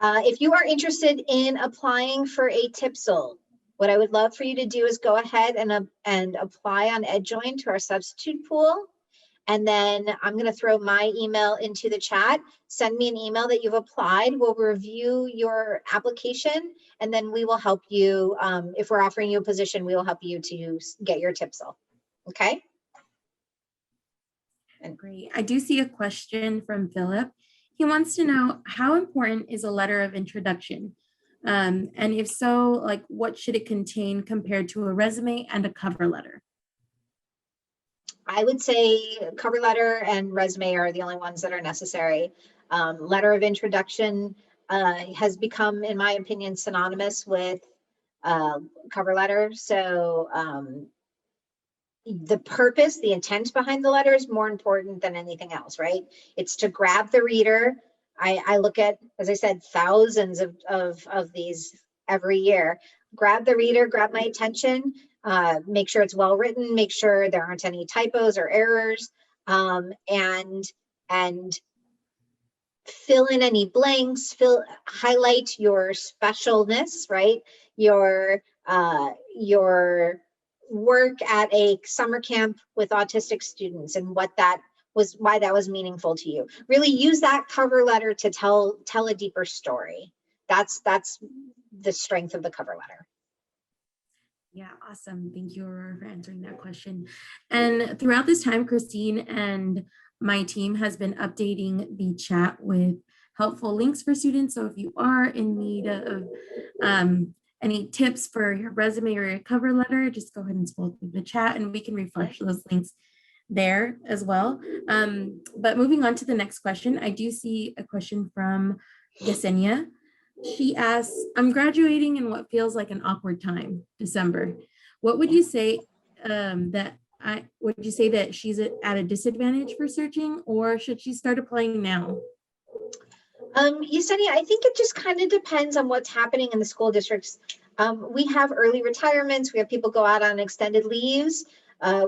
If you are interested in applying for a TIPSL, what I would love for you to do is go ahead and apply on EdJoin to our substitute pool. And then I'm going to throw my email into the chat. Send me an email that you've applied. We'll review your application, and then we will help you. If we're offering you a position, we will help you to get your TPSL. Okay? Great. I do see a question from Philip. He wants to know, how important is a letter of introduction? And if so, like, what should it contain compared to a resume and a cover letter? I would say cover letter and resume are the only ones that are necessary. Letter of introduction has become, in my opinion, synonymous with cover letter. So the purpose, the intent behind the letter is more important than anything else, right? It's to grab the reader. I look at, as I said, thousands of these every year. Grab the reader, grab my attention, make sure it's well written, make sure there aren't any typos or errors, and fill in any blanks, highlight your specialness, right? Your work at a summer camp with autistic students and what that was, why that was meaningful to you. Really use that cover letter to tell a deeper story. That's the strength of the cover letter. Yeah, awesome. Thank you, Aurora, for answering that question. And throughout this time, Christine and my team has been updating the chat with helpful links for students. So if you are in need of any tips for your resume or your cover letter, just go ahead and scroll through the chat and we can refresh those links there as well. But moving on to the next question, I do see a question from Yesenia. She asks, I'm graduating in what feels like an awkward time, December. What would you say would you say that she's at a disadvantage for searching, or should she start applying now? Yesenia, I think it just kind of depends on what's happening in the school districts. We have early retirements. We have people go out on extended leaves.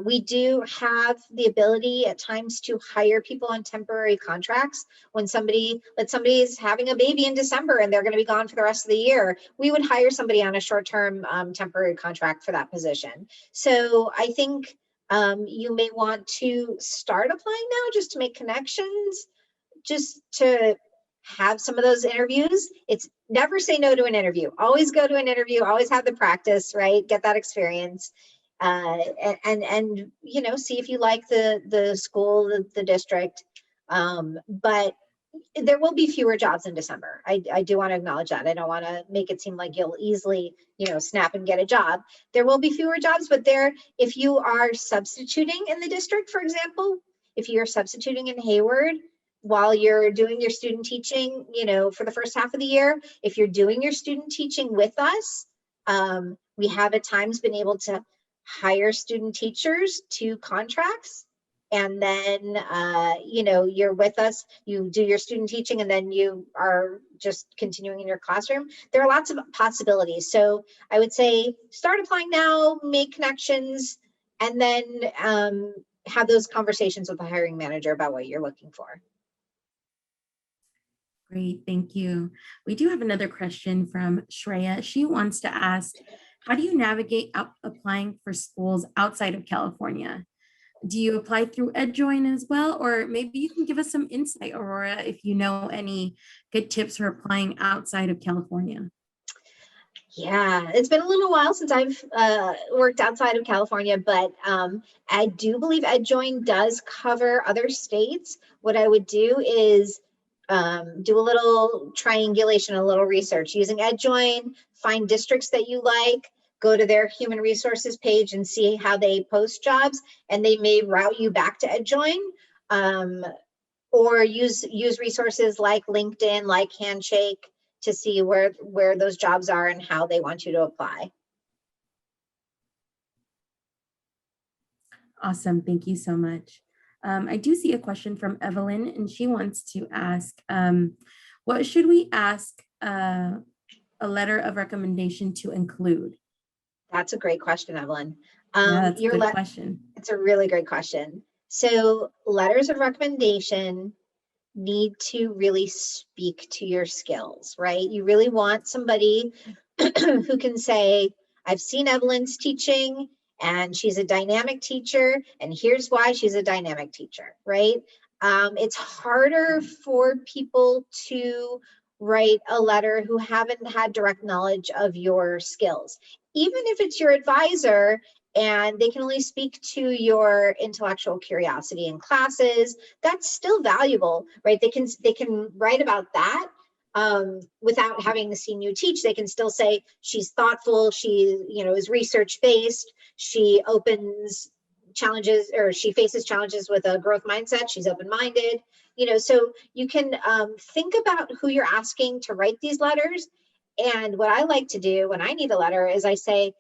We do have the ability at times to hire people on temporary contracts. When somebody is having a baby in December and they're going to be gone for the rest of the year, we would hire somebody on a short-term temporary contract for that position. So I think you may want to start applying now just to make connections, just to have some of those interviews. It's never say no to an interview. Always go to an interview, always have the practice, right? Get that experience. And you know, see if you like the school, the district. But there will be fewer jobs in December. I do want to acknowledge that. I don't want to make it seem like you'll easily, you know, snap and get a job. There will be fewer jobs, but if you are substituting in the district, for example, if you're substituting in Hayward while you're doing your student teaching, you know, for the first half of the year, if you're doing your student teaching with us, we have at times been able to hire student teachers to contracts, and then you know, you're with us, you do your student teaching, and then you are just continuing in your classroom. There are lots of possibilities. So I would say start applying now, make connections, and then have those conversations with the hiring manager about what you're looking for. Great, thank you. We do have another question from Shreya. She wants to ask, how do you navigate applying for schools outside of California? Do you apply through EdJoin as well? Or maybe you can give us some insight, Aurora, if you know any good tips for applying outside of California. Yeah, it's been a little while since I've worked outside of California, but I do believe EdJoin does cover other states. What I would do is do a little triangulation, a little research using EdJoin, find districts that you like, go to their human resources page and see how they post jobs, and they may route you back to EdJoin, or use resources like LinkedIn, like Handshake, to see where those jobs are and how they want you to apply. Awesome, thank you so much. I do see a question from Evelyn, and she wants to ask, what should we ask a letter of recommendation to include? That's a great question, Evelyn. Yeah, that's a good question. It's a really great question. So letters of recommendation need to really speak to your skills, right? You really want somebody who can say, I've seen Evelyn's teaching and she's a dynamic teacher, and here's why she's a dynamic teacher, right? It's harder for people to write a letter who haven't had direct knowledge of your skills. Even if it's your advisor and they can only speak to your intellectual curiosity in classes, that's still valuable, right? They can write about that without having seen you teach. They can still say she's thoughtful, she is research-based, she opens challenges, or she faces challenges with a growth mindset, she's open-minded, so you can think about who you're asking to write these letters. And what I like to do when I need a letter is I say,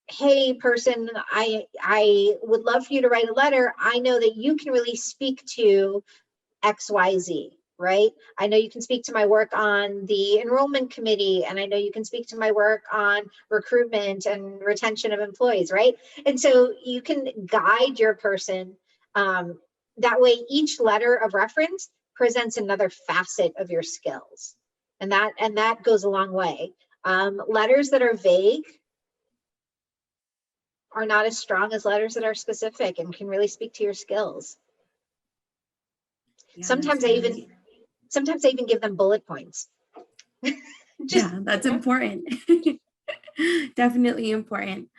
hey person, I would love for you to write a letter. I know that you can really speak to XYZ, right? I know you can speak to my work on the enrollment committee, and I know you can speak to my work on recruitment and retention of employees, right? And so you can guide your person. That way, each letter of reference presents another facet of your skills. And that goes a long way. Letters that are vague are not as strong as letters that are specific and can really speak to your skills. Yeah, Sometimes I even give them bullet points. Yeah, that's important. Definitely important.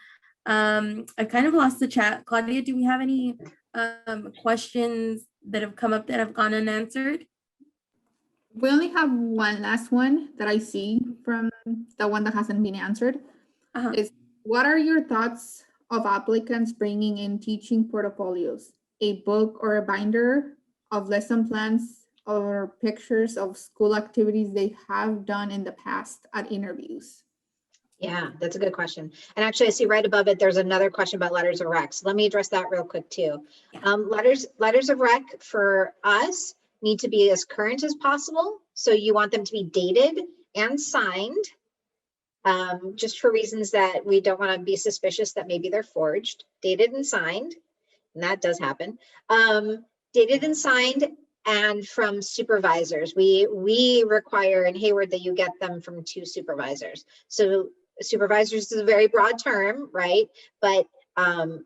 I kind of lost the chat. Claudia, do we have any questions that have come up that have gone unanswered? We only have one last one that I see from the one that hasn't been answered. Is what are your thoughts of applicants bringing in teaching portfolios, a book or a binder of lesson plans or pictures of school activities they have done in the past at interviews? Yeah, that's a good question. And actually, I see right above it, there's another question about letters of rec. So let me address that real quick too. Yeah. Letters of rec for us need to be as current as possible. So you want them to be dated and signed, just for reasons that we don't want to be suspicious that maybe they're forged. Dated and signed, and that does happen. Dated and signed, and from supervisors. We require in Hayward that you get them from 2 supervisors. So supervisors is a very broad term, right? But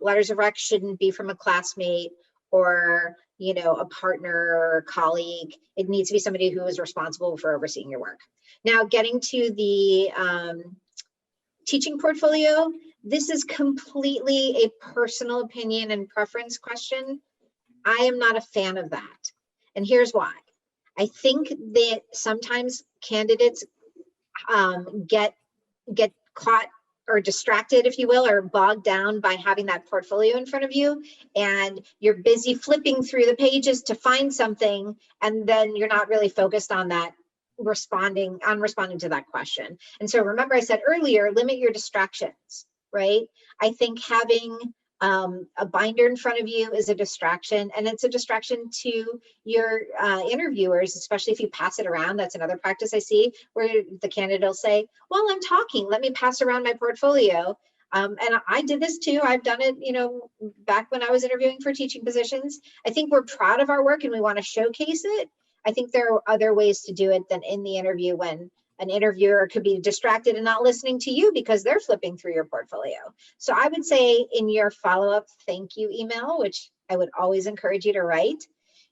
letters of rec shouldn't be from a classmate or a partner or a colleague. It needs to be somebody who is responsible for overseeing your work. Now, getting to the teaching portfolio, this is completely a personal opinion and preference question. I am not a fan of that. And here's why. I think that sometimes candidates get caught or distracted, if you will, or bogged down by having that portfolio in front of you, and you're busy flipping through the pages to find something, and then you're not really focused on that, responding to that question. And so remember I said earlier, limit your distractions, right? I think having a binder in front of you is a distraction, and it's a distraction to your interviewers, especially if you pass it around. That's another practice I see where the candidate will say, while I'm talking, let me pass around my portfolio. And I did this too. I've done it, back when I was interviewing for teaching positions. I think we're proud of our work and we want to showcase it. I think there are other ways to do it than in the interview, when an interviewer could be distracted and not listening to you because they're flipping through your portfolio. So I would say in your follow-up thank you email, which I would always encourage you to write,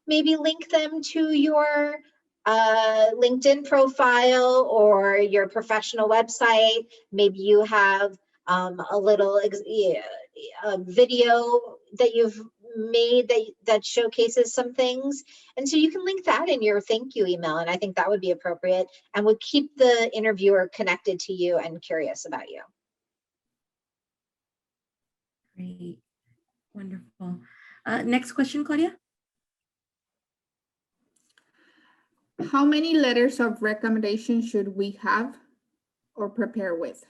maybe link them to your LinkedIn profile or your professional website. Maybe you have a little video that you've made that showcases some things, and so you can link that in your thank you email, and I think that would be appropriate and would keep the interviewer connected to you and curious about you. Great, wonderful. Next question, Claudia. How many letters of recommendation should we have or prepare with?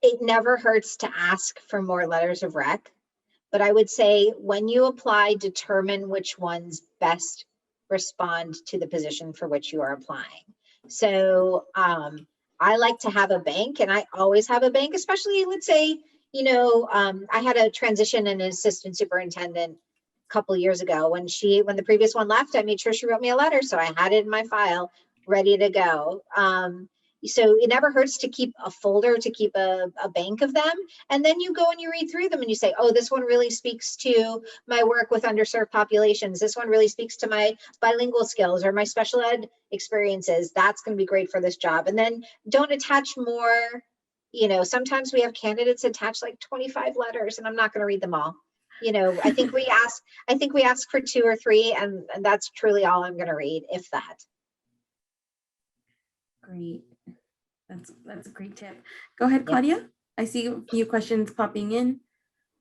It never hurts to ask for more letters of rec. But I would say when you apply, determine which ones best respond to the position for which you are applying. So I like to have a bank, and I always have a bank, especially, let's say, I had a transition in an assistant superintendent a couple of years ago. When the previous one left, I made sure she wrote me a letter. So I had it in my file ready to go. So it never hurts to keep a folder, to keep a bank of them. And then you go and you read through them and you say, oh, this one really speaks to my work with underserved populations. This one really speaks to my bilingual skills or my special ed experiences. That's going to be great for this job. And then don't attach more. Sometimes we have candidates attach like 25 letters and I'm not going to read them all. I think we ask for 2 or 3 and that's truly all I'm going to read, if that. Great. That's a great tip. Go ahead, Claudia. I see a few questions popping in.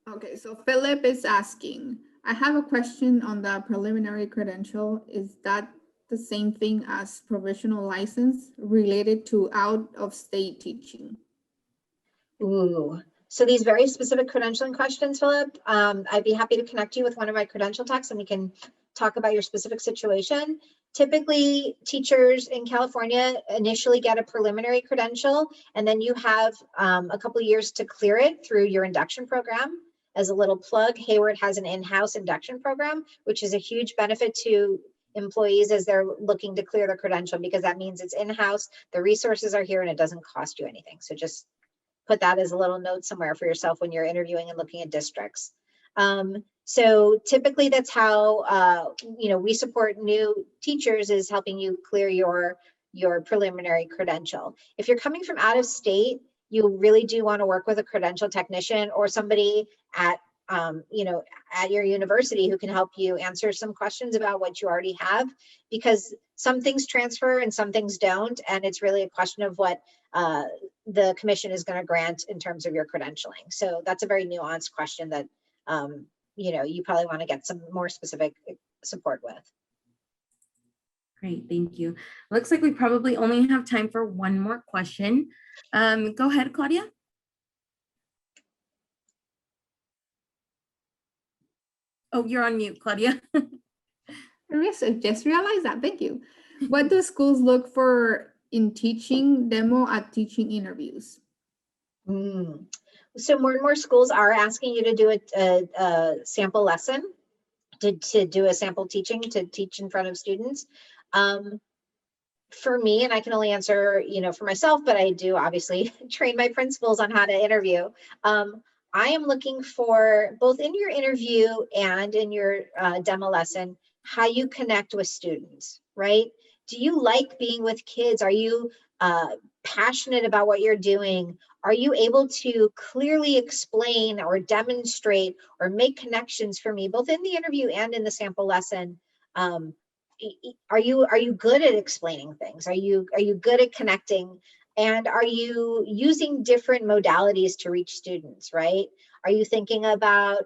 Okay, so Philip is asking, I have a question on the preliminary credential. Is that the same thing as provisional license related to out-of-state teaching? Ooh, so these very specific credentialing questions, Philip, I'd be happy to connect you with one of my credential techs and we can talk about your specific situation. Typically, teachers in California initially get a preliminary credential, and then you have a couple of years to clear it through your induction program. As a little plug, Hayward has an in-house induction program, which is a huge benefit to employees as they're looking to clear their credential, because that means it's in-house, the resources are here, and it doesn't cost you anything. So just put that as a little note somewhere for yourself when you're interviewing and looking at districts. So typically that's how we support new teachers, is helping you clear your preliminary credential. If you're coming from out of state, you really do want to work with a credential technician or somebody at your university who can help you answer some questions about what you already have, because some things transfer and some things don't, and it's really a question of what the commission is going to grant in terms of your credentialing. So that's a very nuanced question that you probably want to get some more specific support with. Great, thank you. Looks like we probably only have time for one more question. Go ahead, Claudia. Oh, you're on mute, Claudia. Yes, I just realized that. Thank you. What do schools look for in teaching demo at teaching interviews? So more and more schools are asking you to do a sample lesson, to do a sample teaching, to teach in front of students. For me, and I can only answer, for myself, but I do obviously train my principals on how to interview. I am looking for, both in your interview and in your demo lesson, how you connect with students, right? Do you like being with kids? Are you passionate about what you're doing? Are you able to clearly explain or demonstrate or make connections for me, both in the interview and in the sample lesson? Are you good at explaining things? Are you good at connecting? And are you using different modalities to reach students, right? Are you thinking about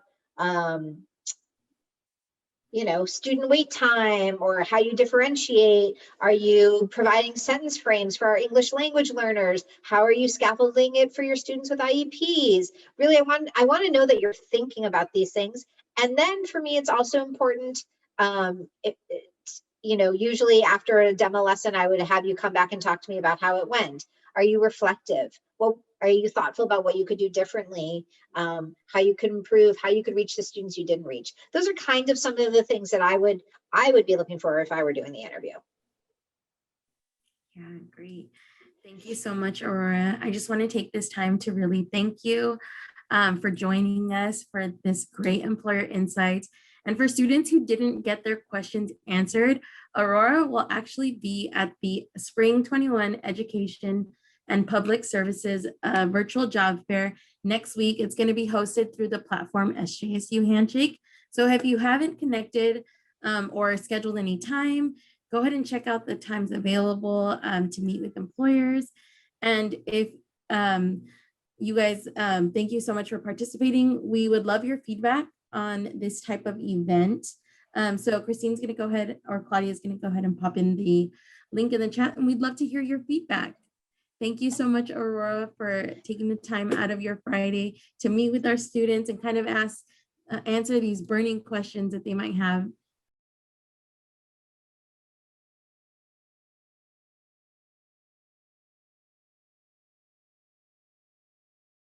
student wait time, or how you differentiate? Are you providing sentence frames for our English language learners? How are you scaffolding it for your students with IEPs? Really, I want to know that you're thinking about these things. And then for me, it's also important, usually after a demo lesson, I would have you come back and talk to me about how it went. Are you reflective? Well, are you thoughtful about what you could do differently? How you could improve, how you could reach the students you didn't reach? Those are kind of some of the things that I would be looking for if I were doing the interview. Yeah, great. Thank you so much, Aurora. I just want to take this time to really thank you for joining us for this great employer insights. And for students who didn't get their questions answered, Aurora will actually be at the Spring 21 Education and Public Services virtual job fair next week. It's going to be hosted through the platform SJSU Handshake. So if you haven't connected or scheduled any time, go ahead and check out the times available to meet with employers. And if you guys, thank you so much for participating. We would love your feedback on this type of event. So Christine's going to go ahead, or Claudia's going to go ahead and pop in the link in the chat, and we'd love to hear your feedback. Thank you so much, Aurora, for taking the time out of your Friday to meet with our students and kind of answer these burning questions that they might have